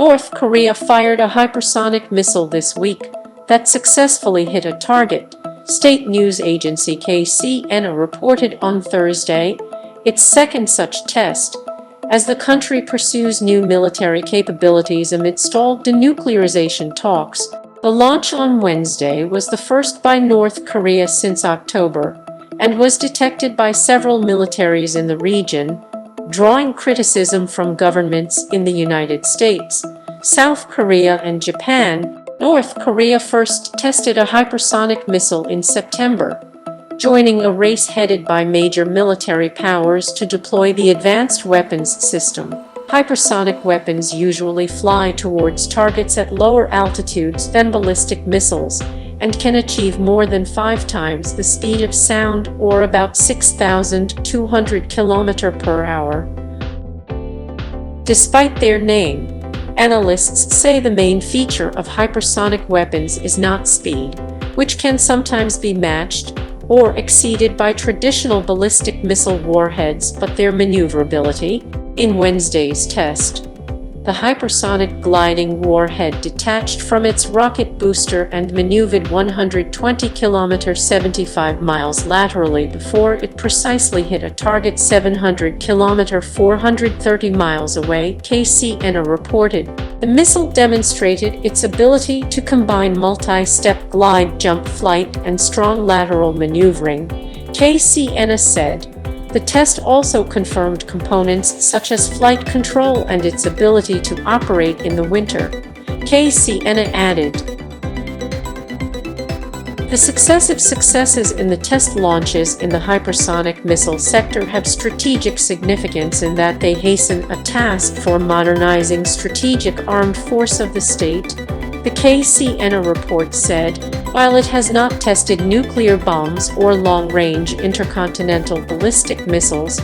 North Korea fired a hypersonic missile this week that successfully hit a target, state news agency KCNA reported on Thursday, its second such test, as the country pursues new military capabilities amid stalled denuclearization talks. The launch on Wednesday was the first by North Korea since October and was detected by several militaries in the region, drawing criticism from governments in the United States, South Korea, and Japan. North Korea first tested a hypersonic missile in September, joining a race headed by major military powers to deploy the advanced weapons system. Hypersonic weapons usually fly towards targets at lower altitudes than ballistic missiles and can achieve more than 5 times the speed of sound, or about 6,200 km/h. Despite their name, analysts say the main feature of hypersonic weapons is not speed, which can sometimes be matched or exceeded by traditional ballistic missile warheads, but their maneuverability. In Wednesday's test, the hypersonic gliding warhead detached from its rocket booster and maneuvered 120 km 75 miles laterally before it precisely hit a target 700 km 430 miles away, KCNA reported. The missile demonstrated its ability to combine multi-step glide, jump flight, and strong lateral maneuvering, KCNA said. The test also confirmed components such as flight control and its ability to operate in the winter, KCNA added. The successive successes in the test launches in the hypersonic missile sector have strategic significance in that they hasten a task for modernizing strategic armed force of the state, the KCNA report said. While it has not tested nuclear bombs or long-range intercontinental ballistic missiles,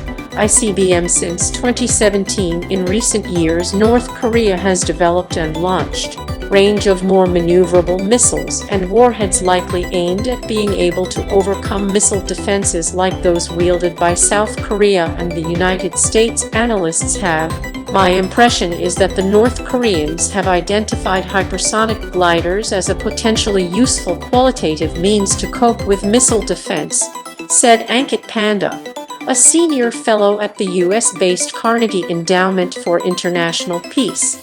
ICBM, since 2017, in recent years North Korea has developed and launched a range of more maneuverable missiles and warheads likely aimed at being able to overcome missile defenses like those wielded by South Korea and the United States, analysts have. My impression is that the North Koreans have identified hypersonic gliders as a potentially useful qualitative means to cope with missile defense, said Ankit Panda, a senior fellow at the US-based Carnegie Endowment for International Peace.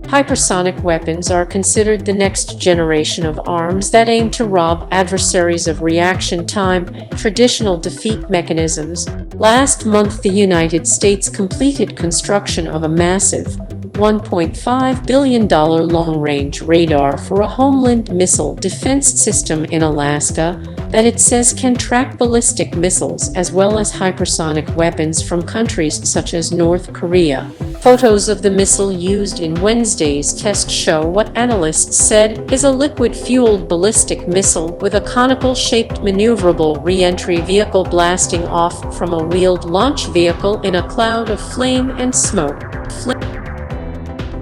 Hypersonic weapons are considered the next generation of arms that aim to rob adversaries of reaction time, traditional defeat mechanisms. Last month, the United States completed construction of a massive $1.5 billion long-range radar for a homeland missile defense system in Alaska that it says can track ballistic missiles as well as hypersonic weapons from countries such as North Korea. Photos of the missile used in Wednesday's test show what analysts said is a liquid-fueled ballistic missile with a conical-shaped maneuverable re-entry vehicle blasting off from a wheeled launch vehicle in a cloud of flame and smoke.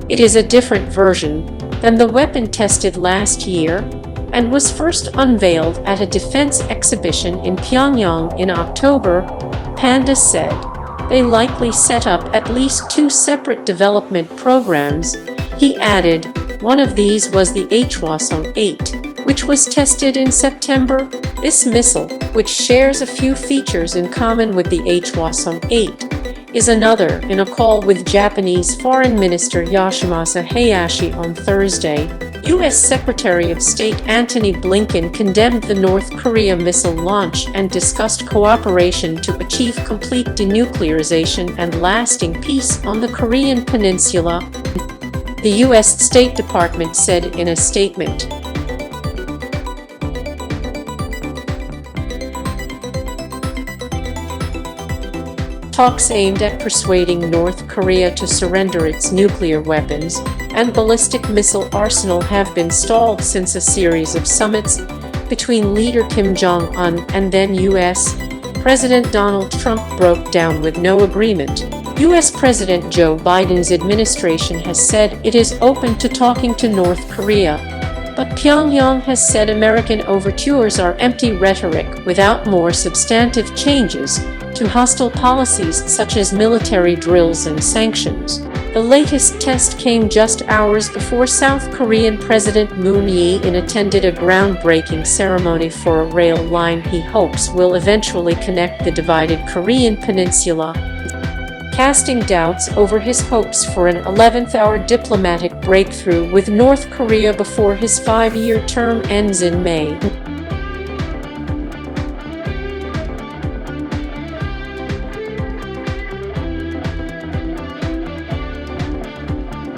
It is a different version than the weapon tested last year and was first unveiled at a defense exhibition in Pyongyang in October, Panda said. They likely set up at least 2 separate development programs. He added, one of these was the Hwasong-8, which was tested in September. This missile, which shares a few features in common with the Hwasong-8, is another. In a call with Japanese Foreign Minister Yoshimasa Hayashi on Thursday, U.S. Secretary of State Antony Blinken condemned the North Korea missile launch and discussed cooperation to achieve complete denuclearization and lasting peace on the Korean Peninsula, the U.S. State Department said in a statement. Talks aimed at persuading North Korea to surrender its nuclear weapons and ballistic missile arsenal have been stalled since a series of summits between leader Kim Jong-un and then U.S. President Donald Trump broke down with no agreement. U.S. President Joe Biden's administration has said it is open to talking to North Korea, but Pyongyang has said American overtures are empty rhetoric without more substantive changes to hostile policies such as military drills and sanctions. The latest test came just hours before South Korean President Moon Jae-in attended a groundbreaking ceremony for a rail line he hopes will eventually connect the divided Korean peninsula, casting doubts over his hopes for an 11th-hour diplomatic breakthrough with North Korea before his 5-year term ends in May.